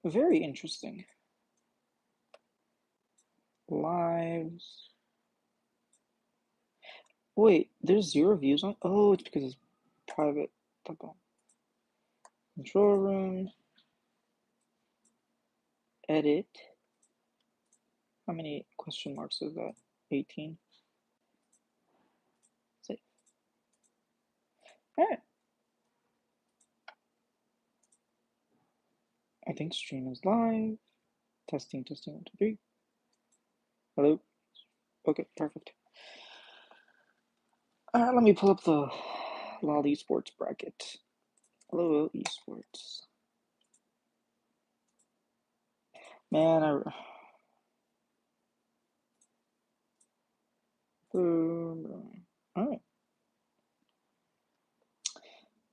Very interesting. Lives. Wait, there's 0 views on. Oh, it's because it's private. Control room. Edit. How many question marks is that? 18. Save. Alright. I think stream is live. Testing, 1, 2, 3. Hello. Okay, perfect. Let me pull up the LOL esports bracket. Hello, esports. Man, Alright.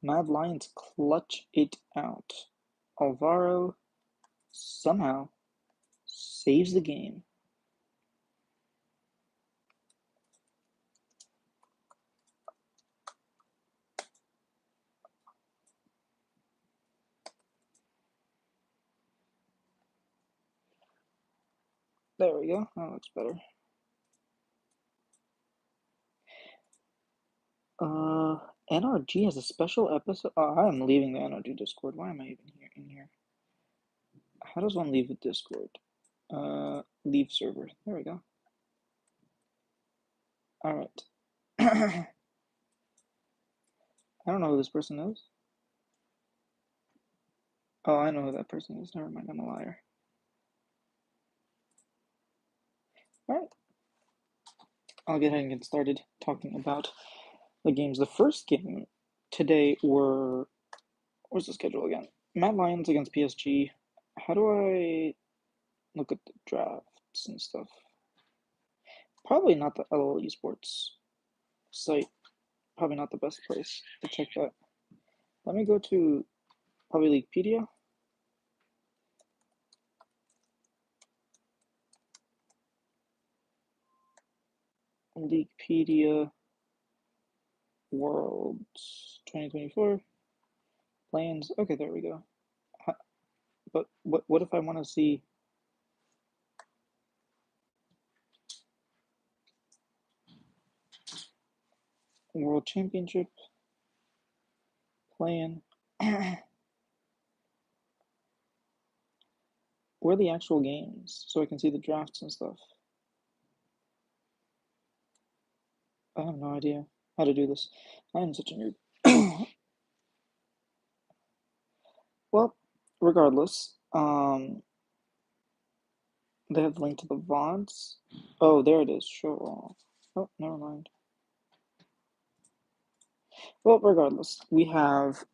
Mad Lions clutch it out. Alvaro somehow saves the game. There we go. That looks better. NRG has a special episode. I am leaving the NRG Discord. Why am I even in here? How does one leave the Discord? Leave server. There we go. All right. I don't know who this person is. Oh, I know who that person is. Never mind, I'm a liar. All right. I'll get ahead and get started talking about the games. The first game today were, where's the schedule again? Mad Lions against PSG. How do I look at the drafts and stuff? Probably not the LOL esports site. Probably not the best place to check that. Let me go to probably Leaguepedia. Leaguepedia Worlds 2024 plans. Okay, there we go. But what if I want to see World Championship plan? Where are the actual games so I can see the drafts and stuff? I have no idea how to do this. I am such a nerd. Well, regardless, they have the link to the VODs. Oh, there it is. Show all. Oh, never mind. Well, regardless, we have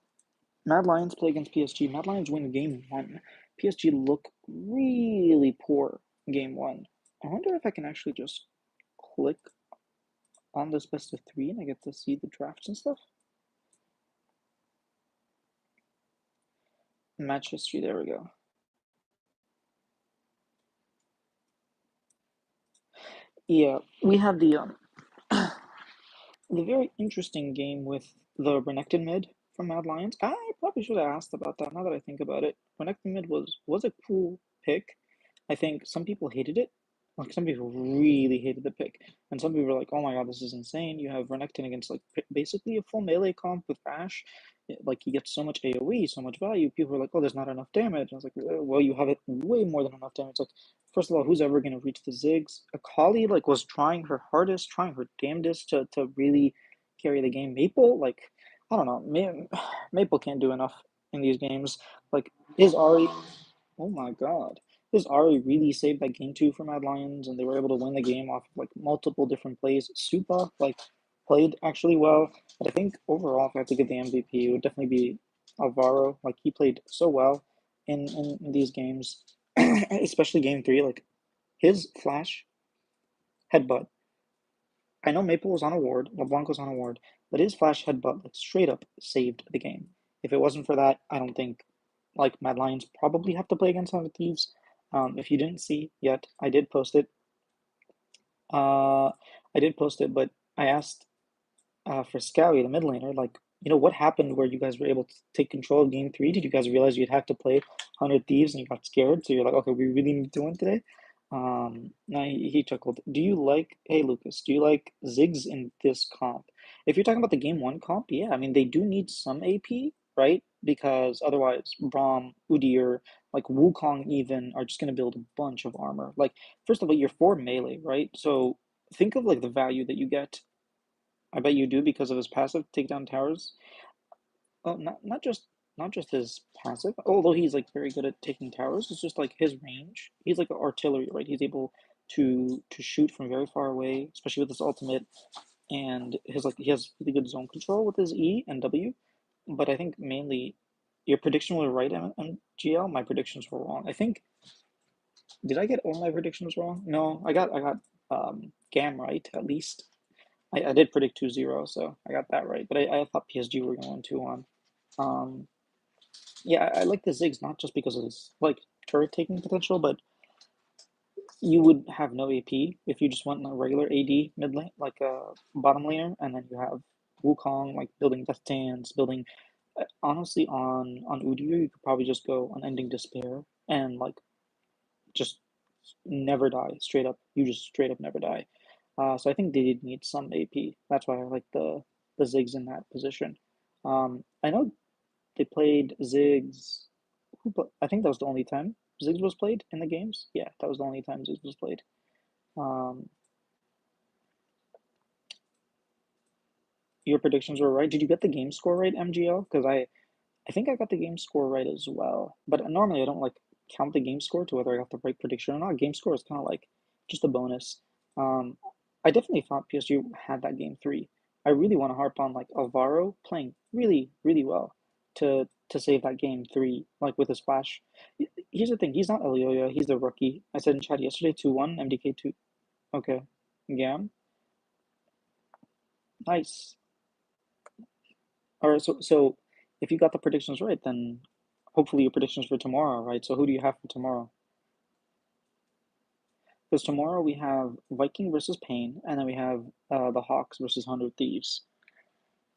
Mad Lions play against PSG. Mad Lions win game 1. PSG look really poor game 1. I wonder if I can actually just click on this best of 3 and I get to see the drafts and stuff. Match history, there we go. Yeah, we have the very interesting game with the Renekton mid from Mad Lions. I probably should have asked about that now that I think about it. Renekton mid was a cool pick. I think some people hated it. Like some people really hated the pick, and some people were like, "Oh my god, this is insane! You have Renekton against like basically a full melee comp with Ashe. Like he gets so much AOE, so much value." People were like, "Oh, there's not enough damage." And I was like, "Well, you have it way more than enough damage." Like, first of all, who's ever gonna reach the Ziggs? Akali like was trying her hardest, trying her damnedest to really carry the game. Maple, like, I don't know, Maple can't do enough in these games. Like his Ari, oh my god. His Ari really saved that game 2 for Mad Lions, and they were able to win the game off like multiple different plays. Supa like played actually well, but I think overall, if I had to give the MVP, it would definitely be Alvaro. Like he played so well in these games, especially game 3. Like his flash headbutt. I know Maple was on a ward, LeBlanc was on a ward, but his flash headbutt like straight up saved the game. If it wasn't for that, I don't think like Mad Lions probably have to play against Son of Thieves. If you didn't see yet, I did post it. But I asked for Scowy, the mid laner, like, You know, what happened where you guys were able to take control of game three? Did you guys realize you'd have to play 100 Thieves and you got scared? So you're like, okay, we really need to win today? No, he chuckled. Do you like, hey Lucas, do you like Ziggs in this comp? If you're talking about the game one comp, yeah, I mean, they do need some AP, right? Because otherwise, Braum, Udyr, like Wukong even are just going to build a bunch of armor. Like, first of all, you're for melee, right? So think of like the value that you get. I bet you do because of his passive take down towers. Oh, not just his passive, although he's like very good at taking towers. It's just like his range. He's like artillery, right? He's able to shoot from very far away, especially with his ultimate, and his like he has really good zone control with his E and W. But I think mainly your prediction was right, MGL. My predictions were wrong. I think did I get all my predictions wrong? No, I got Gam right at least. I did predict 2-0, so I got that right. But I thought PSG were going 2-1. Um, yeah, I like the Ziggs not just because of his like turret taking potential, but you would have no AP if you just went in a regular AD mid lane, like a bottom laner, and then you have Wukong like building Death Dance, building. Honestly, on Udyr, you could probably just go on Ending Despair and like just never die straight up. You just straight up never die. So I think they did need some AP. That's why I like the Ziggs in that position. I know they played Ziggs. I think that was the only time Ziggs was played in the games. Yeah, that was the only time Ziggs was played. Um, your predictions were right. Did you get the game score right, MGL? Because I think I got the game score right as well. But normally I don't like count the game score to whether I got the right prediction or not. Game score is kind of like just a bonus. Um, I definitely thought PSG had that game three. I really want to harp on like Alvaro playing really, really well to save that game three, like with his flash. Here's the thing, he's not Elioya, he's the rookie. I said in chat yesterday 2-1, MDK 2. Okay. Gam. Nice. All right, so if you got the predictions right, then hopefully your predictions for tomorrow, right? So who do you have for tomorrow? Because tomorrow we have Viking versus Pain, and then we have the Hawks versus 100 Thieves.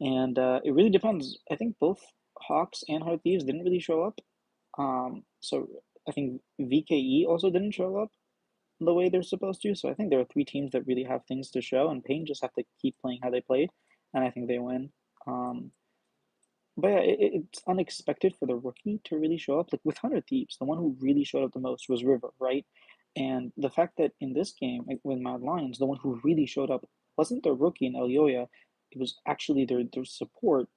And it really depends. I think both Hawks and 100 Thieves didn't really show up. So I think VKE also didn't show up the way they're supposed to. So I think there are three teams that really have things to show, and Pain just have to keep playing how they played, and I think they win. Um, But yeah, it's unexpected for the rookie to really show up. Like with 100 Thieves, the one who really showed up the most was River, right? And the fact that in this game, like with Mad Lions, the one who really showed up wasn't the rookie in Elioya, it was actually their support.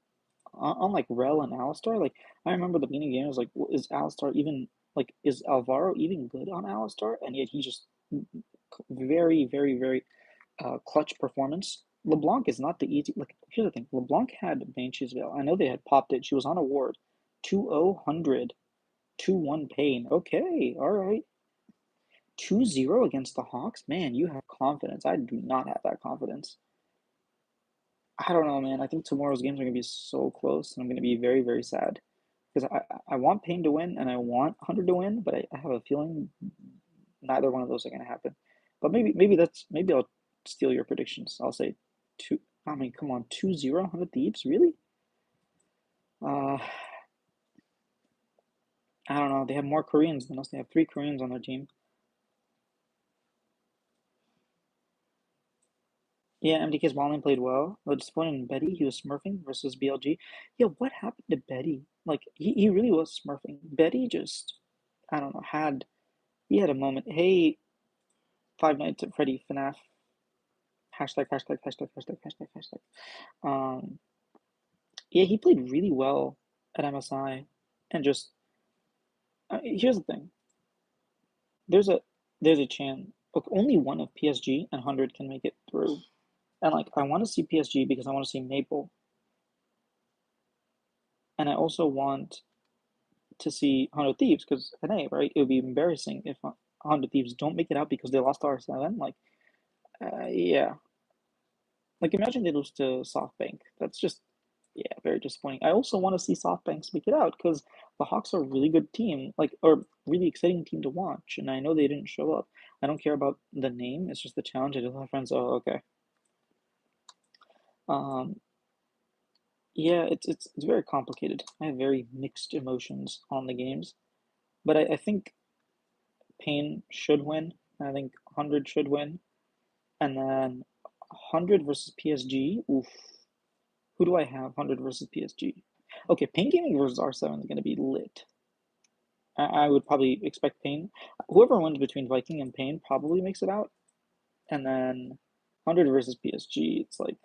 Unlike Rel and Alistar, like I remember the beginning game was like, is Alistar even like is Alvaro even good on Alistar? And yet he just very, very, very clutch performance. LeBlanc is not the easy. Like, here's the thing: LeBlanc had Banshee's Veil. I know they had popped it. She was on a ward. 2-0-100, 2-1 Pain. Okay, all right. 2-0 against the Hawks. Man, you have confidence. I do not have that confidence. I don't know, man. I think tomorrow's games are gonna be so close, and I'm gonna be very, very sad because I want Pain to win and I want 100 to win, but I have a feeling neither one of those are gonna happen. But maybe I'll steal your predictions. I'll say two. I mean, come on, 2-0 100 Thieves, really? Uh, I don't know. They have more Koreans than us. They have three Koreans on their team. Yeah, MDK's bowling played well. But disappointed in Betty. He was smurfing versus BLG. Yeah, what happened to Betty? Like he really was smurfing. Betty just I don't know, he had a moment. Hey, Five Nights at Freddy FNAF. Hashtag, hashtag, hashtag, hashtag, hashtag, hashtag. Um, yeah, he played really well at MSI, and just here's the thing: there's a there's a chance. Look, only one of PSG and 100 can make it through, and like I want to see PSG because I want to see Maple, and I also want to see 100 Thieves because NA, right? It would be embarrassing if 100 Thieves don't make it out because they lost R7. Like, yeah, like imagine they lose to SoftBank. That's just yeah, very disappointing. I also want to see SoftBank make it out because the Hawks are a really good team, like or really exciting team to watch. And I know they didn't show up. I don't care about the name. It's just the challenge. I just have friends. Oh, okay. Um, Yeah, it's very complicated. I have very mixed emotions on the games, but I think Pain should win. I think 100 should win, and then 100 versus PSG. Oof, who do I have? 100 versus PSG. Okay, Pain Gaming versus R7 is gonna be lit. I would probably expect Pain. Whoever wins between Viking and Pain probably makes it out, and then 100 versus PSG. It's like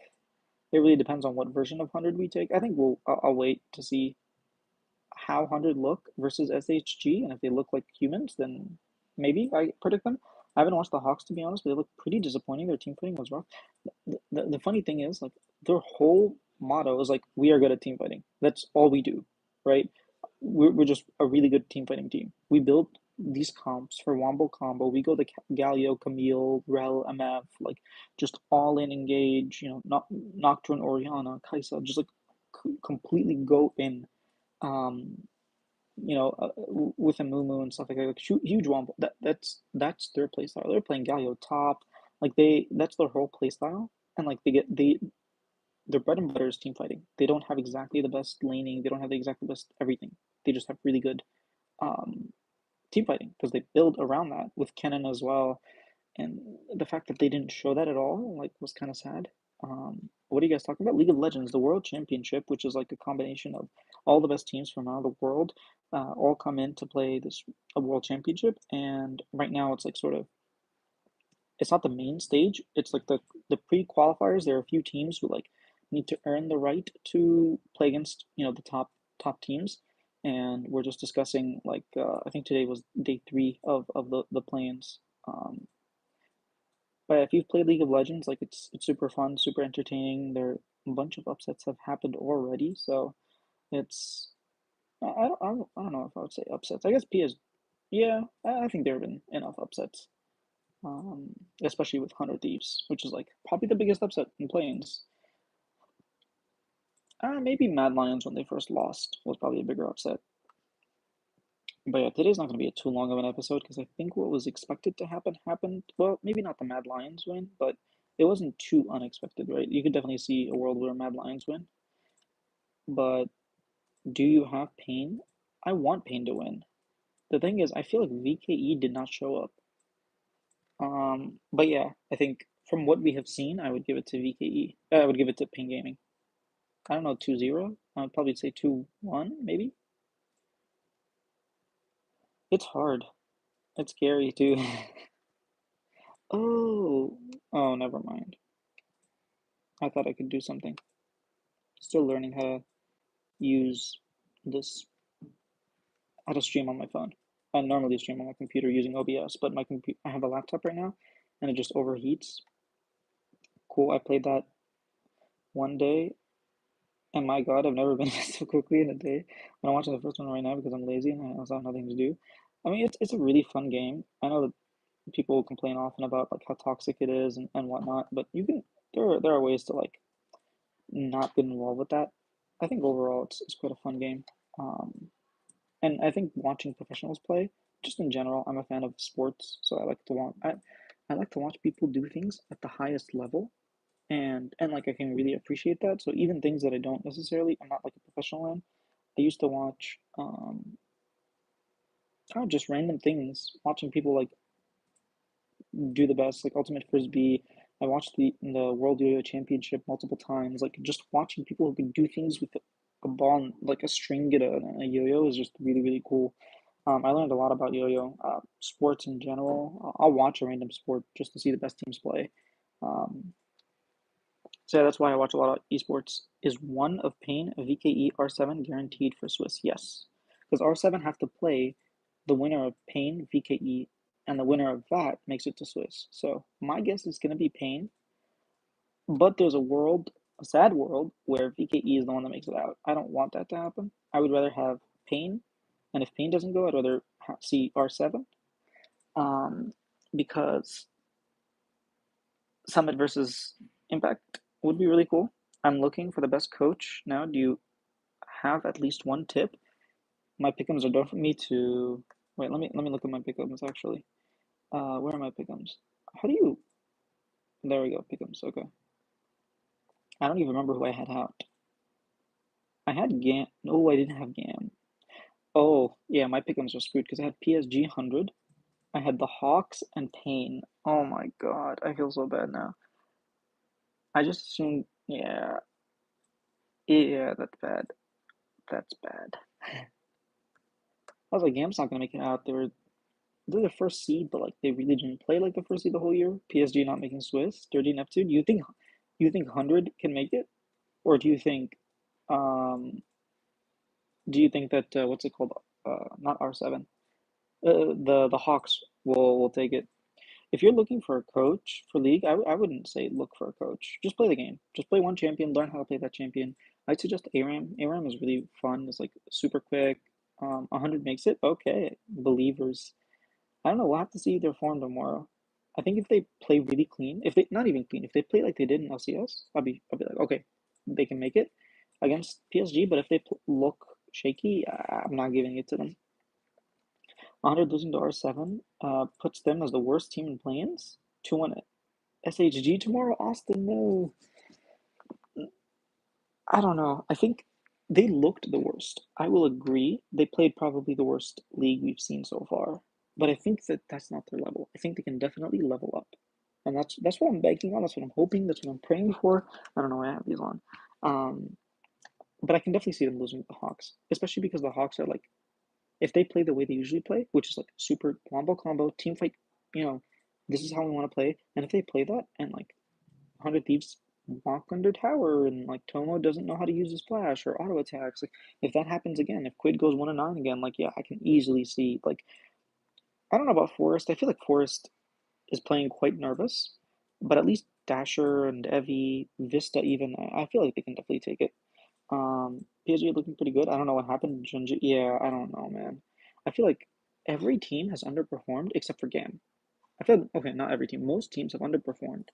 it really depends on what version of 100 we take. I think I'll wait to see how 100 look versus SHG, and if they look like humans, then maybe I predict them. I haven't watched the Hawks to be honest, but they look pretty disappointing. Their team fighting was rough. The funny thing is, like, their whole motto is like, we are good at team fighting. That's all we do, right? We're just a really good team fighting team. We build these comps for Wombo combo. We go the Galio, Camille, Rel, MF, like just all in engage, not Nocturne, Oriana, Kaisa, just like completely go in. Um, with a Moo and stuff like that, like huge Wombo. That's their play style. They're playing Galio top, like that's their whole play style, and like their bread and butter is team fighting. They don't have exactly the best laning. They don't have the exactly best everything. They just have really good um, team fighting because they build around that with Kennen as well. And the fact that they didn't show that at all, like, was kind of sad. What are you guys talking about? League of Legends, the World Championship, which is like a combination of all the best teams from around the world, all come in to play this a World Championship. And right now, it's like sort of it's not the main stage. It's like the pre-qualifiers. There are a few teams who like need to earn the right to play against the top teams. And we're just discussing like I think today was day three of the play-ins. But if you've played League of Legends, like it's super fun, super entertaining. There a bunch of upsets have happened already, so it's I don't know if I would say upsets. I guess PS, yeah, I think there have been enough upsets, especially with 100 Thieves, which is like probably the biggest upset in planes. Maybe Mad Lions when they first lost was probably a bigger upset. But yeah, today's not going to be a too long of an episode because I think what was expected to happen happened. Well, maybe not the Mad Lions win, but it wasn't too unexpected, right? You could definitely see a world where Mad Lions win. But do you have Pain? I want Pain to win. The thing is, I feel like VKE did not show up. But yeah, I think from what we have seen, I would give it to VKE. I would give it to Pain Gaming. I don't know, 2-0. I would probably say 2-1, maybe. It's hard. It's scary too. Oh, oh, never mind. I thought I could do something. Still learning how to use this, how to stream on my phone. I normally stream on my computer using OBS, but I have a laptop right now, and it just overheats. Cool, I played that one day, and my God, I've never been so quickly in a day. And I'm watching the first one right now because I'm lazy and I also have nothing to do. I mean, it's a really fun game. I know that people complain often about like how toxic it is and whatnot, but there are ways to like not get involved with that. I think overall it's quite a fun game. Um, and I think watching professionals play, just in general, I'm a fan of sports, so I like to watch people do things at the highest level, and like I can really appreciate that. So even things that I'm not like a professional in. I used to watch kind of just random things, watching people like do the best, like Ultimate Frisbee. I watched the World Yo-Yo Championship multiple times. Like just watching people who can do things with a ball, and, like a string, get a yo-yo is just really really cool. I learned a lot about yo-yo, sports in general. I'll watch a random sport just to see the best teams play. Um, so yeah, that's why I watch a lot of esports. Is one of Pain, VKE, R7 guaranteed for Swiss? Yes, because R7 have to play the winner of Pain, VKE, and the winner of that makes it to Swiss. So my guess is going to be Pain, but there's a sad world, where VKE is the one that makes it out. I don't want that to happen. I would rather have Pain, and if Pain doesn't go, I'd rather see R7, um, because Summit versus Impact would be really cool. I'm looking for the best coach now. Do you have at least one tip? My pickums are done for me to wait. Let me look at my pickums actually. Where are my pickums? How do you? There we go. Pickums. Okay. I don't even remember who I had out. I had Gam. No, I didn't have Gam. Oh, yeah, my pick'ems are screwed because I had PSG 100. I had the Hawks and Payne. Oh my God, I feel so bad now. I just assumed, yeah, yeah, that's bad. That's bad. I was like, Gam's not gonna make it out. They're the first seed, but like they really didn't play like the first seed the whole year. PSG not making Swiss, dirty Neptune. You think 100 can make it, or um do you think that what's it called? Not R7. The Hawks will take it. If you're looking for a coach for league, I wouldn't say look for a coach. Just play the game. Just play one champion. Learn how to play that champion. I'd suggest ARAM. ARAM is really fun. It's like super quick. 100 makes it. Okay, believers. I don't know. We'll have to see their form tomorrow. I think if they play really clean, if they not even clean, if they play like they did in LCS, I'll be like, okay, they can make it against PSG. But if they look shaky, I'm not giving it to them. 100 losing to R7 puts them as the worst team in play-ins. 2-1 SHG tomorrow. Austin, no. I don't know. I think they looked the worst. I will agree. They played probably the worst league we've seen so far. But I think that that's not their level. I think they can definitely level up. And that's what I'm banking on. That's what I'm hoping. That's what I'm praying for. I don't know why I have these on. Um, but I can definitely see them losing to the Hawks, especially because the Hawks are like, if they play the way they usually play, which is like super combo, team fight, you know, this is how we want to play. And if they play that and like 100 Thieves walk under tower and like Tomo doesn't know how to use his flash or auto attacks, like if that happens again, if Quid goes 1-9 again, like yeah, I can easily see like I don't know about Forest. I feel like Forest is playing quite nervous, but at least Dasher and Evie, Vista even, I feel like they can definitely take it. PSG looking pretty good. I don't know what happened. Junji, yeah, I don't know, man. I feel like every team has underperformed except for GAM. I feel okay, not every team. Most teams have underperformed.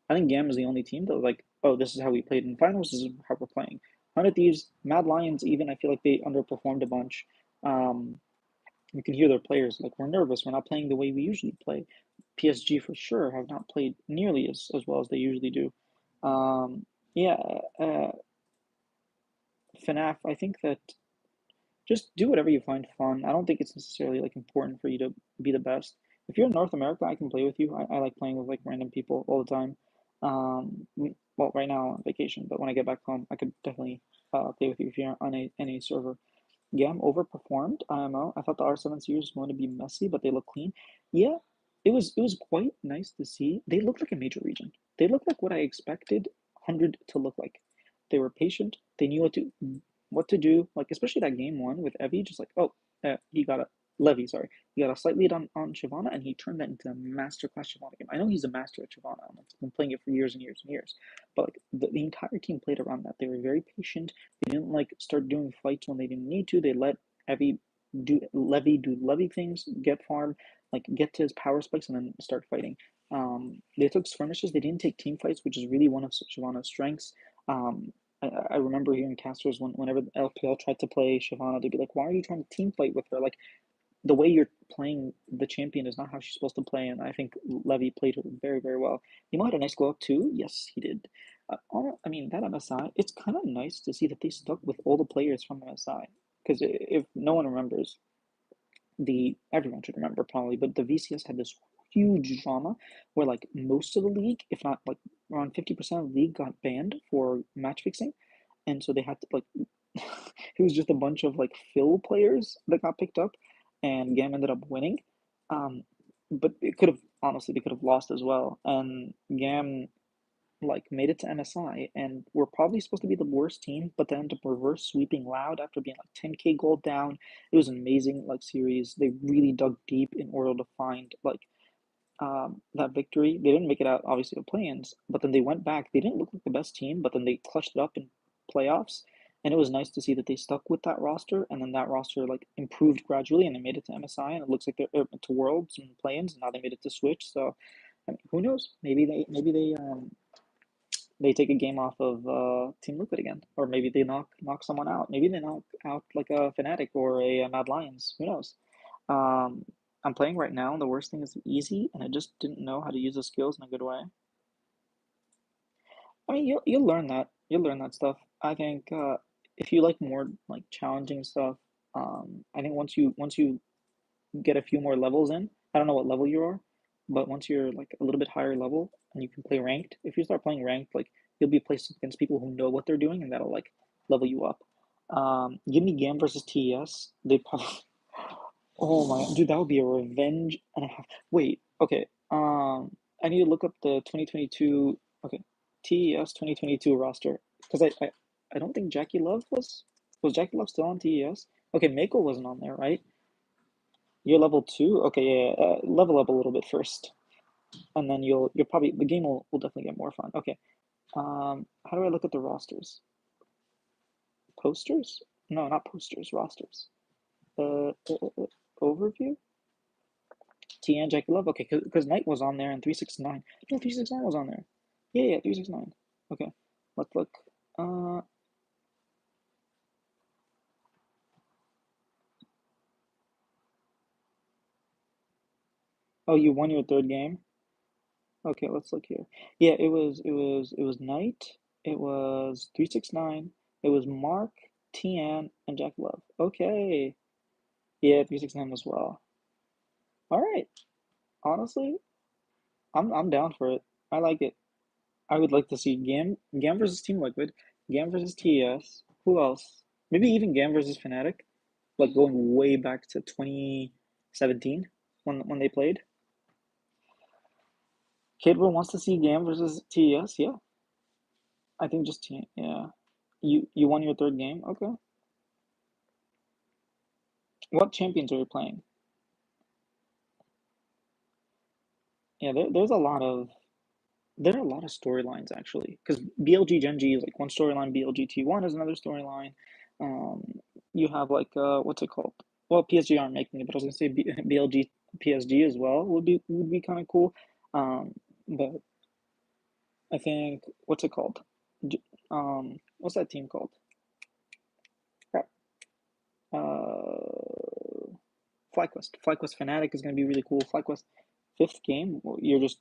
I think GAM is the only team that was like, oh, this is how we played in finals. This is how we're playing. 100 Thieves, Mad Lions, even I feel like they underperformed a bunch. Um, you can hear their players like we're nervous. We're not playing the way we usually play. PSG for sure have not played nearly as well as they usually do. Yeah, uh, FNAF. I think that just do whatever you find fun. I don't think it's necessarily like important for you to be the best. If you're in North America, I can play with you. I like playing with like random people all the time. Well, right now on vacation, but when I get back home, I could definitely play with you if you're on any server. Gam overperformed IMO. I thought the R7 series was going to be messy, but they look clean. Yeah, it was quite nice to see. They looked like a major region. They looked like what I expected 100 to look like. They were patient. They knew what to do. Like especially that game one with Evie, just like oh, he got a Levy, sorry, he got a slight lead on Shyvana, and he turned that into a masterclass Shyvana game. I know he's a master at Shyvana. Like, he's been playing it for years and years and years, but like the entire team played around that. They were very patient. They didn't like start doing fights when they didn't need to. They let Evie do Levy things, get farm, like get to his power spikes, and then start fighting. They took skirmishes. They didn't take team fights, which is really one of Shyvana's strengths. Um, I remember hearing casters whenever the LPL tried to play Shyvana, they'd be like, "Why are you trying to team fight with her? Like the way you're playing the champion is not how she's supposed to play." And I think Levy played her very, very well. Nemo had a nice glow up too. Yes, he did. I mean, that MSI, it's kind of nice to see that they stuck with all the players from MSI. Because if no one remembers, everyone should remember probably, but the VCS had this huge drama where like most of the league, if not like around 50% of the league, got banned for match fixing, and so they had to like it was just a bunch of like fill players that got picked up, and Gam ended up winning. Um, but it could have honestly they could have lost as well, and Gam like made it to MSI and were probably supposed to be the worst team, but then to reverse sweeping Loud after being like 10k gold down. It was an amazing like series. They really dug deep in order to find like that victory. They didn't make it out obviously to play-ins, but then they went back. They didn't look like the best team, but then they clutched it up in playoffs. And it was nice to see that they stuck with that roster, and then that roster like improved gradually, and they made it to MSI, and it looks like they're to Worlds and play-ins, and now they made it to Switch. So, I mean, who knows? Maybe they take a game off of Team Liquid again, or maybe they knock someone out. Maybe they knock out like a Fnatic or a Mad Lions. Who knows? Um, I'm playing right now, and the worst thing is easy, and I just didn't know how to use the skills in a good way. I mean, you'll learn that. You'll learn that stuff. I think if you like more like challenging stuff, I think once you get a few more levels in, I don't know what level you are, but once you're like a little bit higher level and you can play ranked, if you start playing ranked, like you'll be placed against people who know what they're doing, and that'll like level you up. Give me GAM versus TES. They probably. Oh my, dude, that would be a revenge and a half. Wait, okay. I need to look up the 2022. Okay, TES 2022 roster because I don't think Jackie Love was Jackie Love still on TES? Okay, Mako wasn't on there, right? You're level two. Okay, yeah, yeah, level up a little bit first, and then you'll probably the game will definitely get more fun. Okay. How do I look at the rosters? Posters? No, not posters. Rosters. Overview. TN Jackie Love. Okay, because Knight was on there and 369. No, 369 was on there. Yeah, yeah, 369. Okay, let's look. Uh, oh, you won your third game. Okay, let's look here. Yeah, it was Knight. It was 369. It was Mark, TN, and Jack Love. Okay. Yeah, 369 as well. All right. Honestly, I'm down for it. I like it. I would like to see Gam versus Team Liquid, Gam versus TES. Who else? Maybe even Gam versus Fnatic, like going way back to 2017 when they played. Kidwell wants to see Gam versus TES. Yeah, I think just T. Yeah, you won your third game. Okay. What champions are you playing? Yeah, there's a lot of there are a lot of storylines actually, because BLG Gen G is like one storyline, BLG T1 is another storyline. Um, you have like what's it called? Well, PSG aren't making it, but I was gonna say BLG PSG as well would be kind of cool. But I think what's it called? What's that team called? Crap. Uh, FlyQuest. FlyQuest Fnatic is gonna be really cool. FlyQuest fifth game. You're just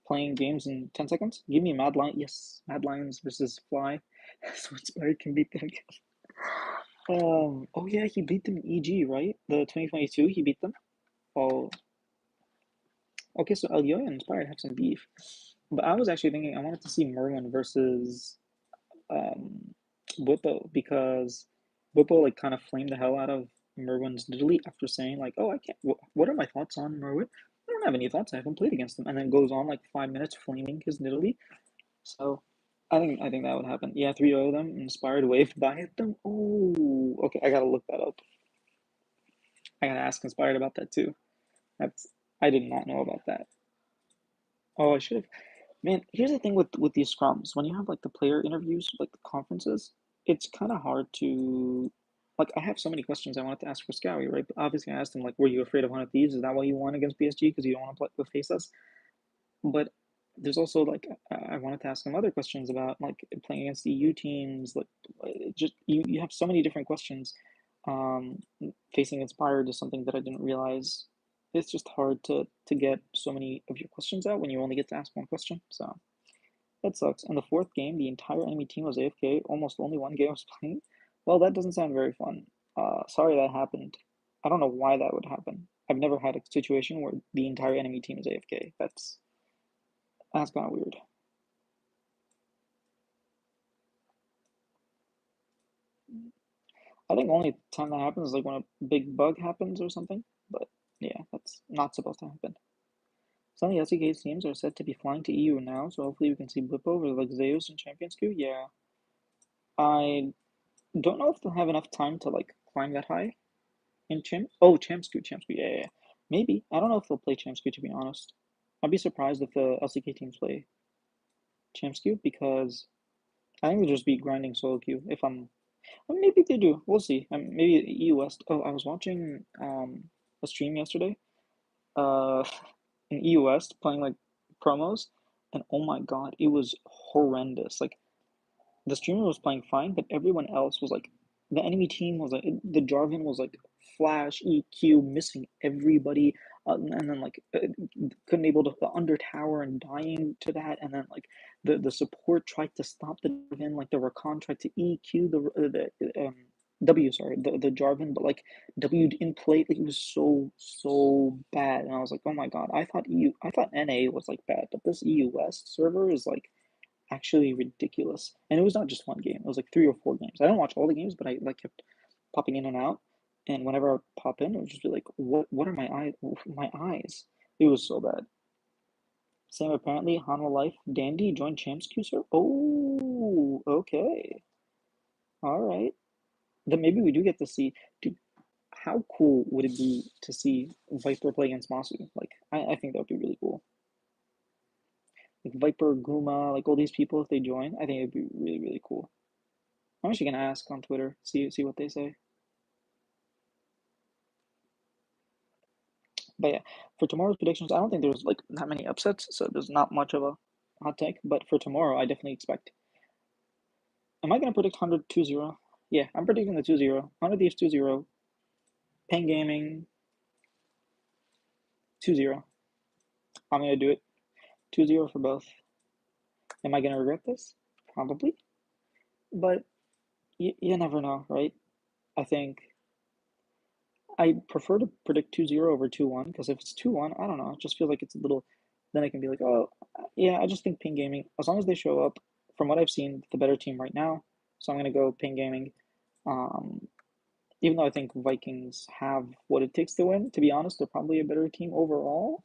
playing games in 10 seconds. Give me Mad Lion. Yes, Mad Lions versus Fly. So Inspired can beat them again. Oh yeah, he beat them in EG, right? The 2022, he beat them. Oh, okay, so LIOOOOO and Inspired have some beef. But I was actually thinking I wanted to see Merwin versus um Whippo because Whippo like kind of flamed the hell out of Merwin's delete after saying like, "Oh, I can't. What are my thoughts on Merwin? I don't have any thoughts. I haven't played against him." And then goes on like 5 minutes flaming his Nidalee. So I think that would happen. Yeah, 3-0 them. Inspired waved by at them. Oh, okay. I gotta look that up. I gotta ask Inspired about that too. That's I did not know about that. Oh, I should have. Man, here's the thing with these scrums. When you have like the player interviews, like the conferences, it's kind of hard to. Like, I have so many questions I wanted to ask for Scowie, right? But obviously, I asked him like, "Were you afraid of one of these? Is that why you won against PSG? Because you don't want to play face us?" But there's also like I wanted to ask him other questions about like playing against EU teams. Like, just you have so many different questions. Um, Facing Inspired is something that I didn't realize. It's just hard to get so many of your questions out when you only get to ask one question. So that sucks. And the fourth game, the entire enemy team was AFK. Almost only one game was playing. Well, that doesn't sound very fun. Sorry that happened. I don't know why that would happen. I've never had a situation where the entire enemy team is AFK. That's kind of weird. I think only time that happens is like when a big bug happens or something. But yeah, that's not supposed to happen. Some of the LCK teams are said to be flying to EU now, so hopefully we can see Blip over like Zeus and Champions Queue. Yeah, I don't know if they'll have enough time to like climb that high in Champs Queue, Champs Queue. Yeah, yeah, yeah. Maybe. I don't know if they'll play Champs Queue to be honest. I'd be surprised if the LCK teams play Champs Queue because I think they'll just be grinding solo queue. If I'm, well, maybe they do. We'll see. Maybe EU West. Oh, I was watching a stream yesterday. Uh, in EU West playing like promos, and oh my god, it was horrendous. Like the streamer was playing fine, but everyone else was like, the enemy team was like, the Jarvan was like flash EQ missing everybody. and then like couldn't able to under tower and dying to that, and then like the support tried to stop the Jarvan, like the Rakan tried to EQ the W, sorry, the Jarvan, but like W in play, like it was so bad, and I was like, oh my god, I thought NA was like bad, but this EU West server is like actually ridiculous. And it was not just one game; it was like 3 or 4 games. I don't watch all the games, but I like kept popping in and out. And whenever I pop in, it would just be like, what are my eyes? My eyes. It was so bad. Same apparently. Hanwha Life. Dandy joined Champs Q, sir. Oh, okay. All right. Then maybe we do get to see. Dude, how cool would it be to see Viper play against Masu? Like, I think that would be really cool. Like Viper, Guma, like all these people, if they join, I think it'd be really cool. I'm actually gonna ask on Twitter, see what they say. But yeah, for tomorrow's predictions, I don't think there's like that many upsets, so there's not much of a hot take. But for tomorrow, I definitely expect. Am I gonna predict 100 2-0? Yeah, I'm predicting the 2-0. 100 Thieves 2-0. Pain Gaming 2-0. I'm gonna do it. 2-0 for both. Am I gonna regret this? Probably. But you never know, right? I think I prefer to predict 2-0 over 2-1 because if it's 2-1, I don't know. It just feels like it's a little. Then I can be like, oh, yeah, I just think Ping Gaming, as long as they show up, from what I've seen, the better team right now. So I'm going to go Ping Gaming. Even though I think Vikings have what it takes to win, to be honest, they're probably a better team overall.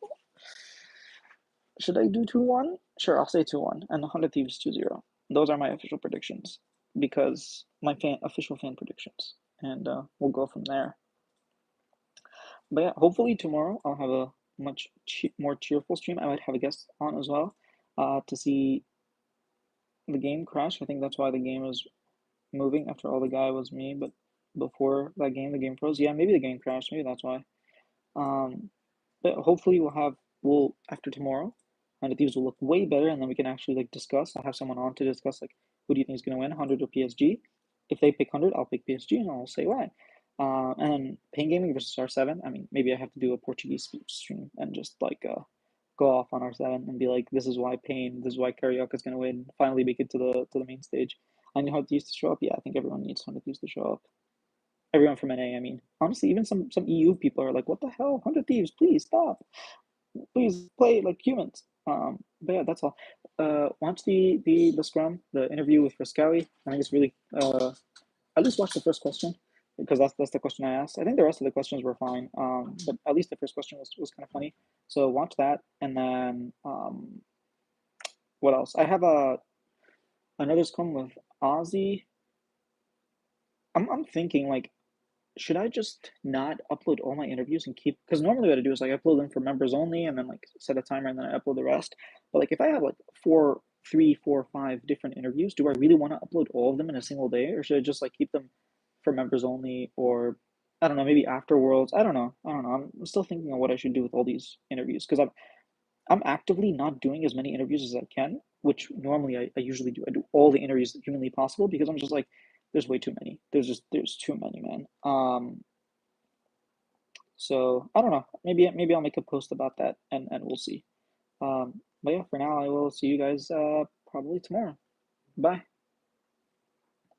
Should I do 2-1? Sure, I'll say 2-1. And 100 Thieves 2-0. Those are my official predictions because my official fan predictions. And we'll go from there. But yeah, hopefully tomorrow I'll have a much more cheerful stream. I might have a guest on as well to see the game crash. I think that's why the game was moving. After all, the guy was me, but before that game, the game froze. Yeah, maybe the game crashed. Maybe that's why. But hopefully we'll after tomorrow, and the teams will look way better, and then we can actually like discuss. I'll have someone on to discuss like who do you think is going to win, 100 or PSG. If they pick 100, I'll pick PSG, and I'll say why. And then Pain Gaming versus R7. I mean, maybe I have to do a Portuguese stream and just like go off on R7 and be like, this is why Pain, this is why Carioca is going to win. Finally make it to the main stage. I know how to use to show up. Yeah, I think everyone needs 100 Thieves to show up. Everyone from NA, I mean. Honestly, even some EU people are like, what the hell? 100 Thieves, please stop. Please play like humans. But yeah, that's all. Watch the scrum, the interview with Frescawi. I think it's really at least watch the first question because that's the question I asked. I think the rest of the questions were fine. But at least the first question was kind of funny. So watch that, and then what else? I have another scrum with Ozzy. I'm thinking like, should I just not upload all my interviews and keep? Because normally what I do is like upload them for members only, and then like set a timer, and then I upload the rest. But like if I have like 3, 4, 5 different interviews, do I really want to upload all of them in a single day, or should I just like keep them for members only, or I don't know, maybe afterwards? I don't know. I'm still thinking of what I should do with all these interviews because I'm actively not doing as many interviews as I can, which normally I usually do. I do all the interviews humanly possible because I'm just like, there's way too many. There's too many, man. So I don't know. Maybe I'll make a post about that and we'll see. But yeah, for now I will see you guys probably tomorrow. Bye.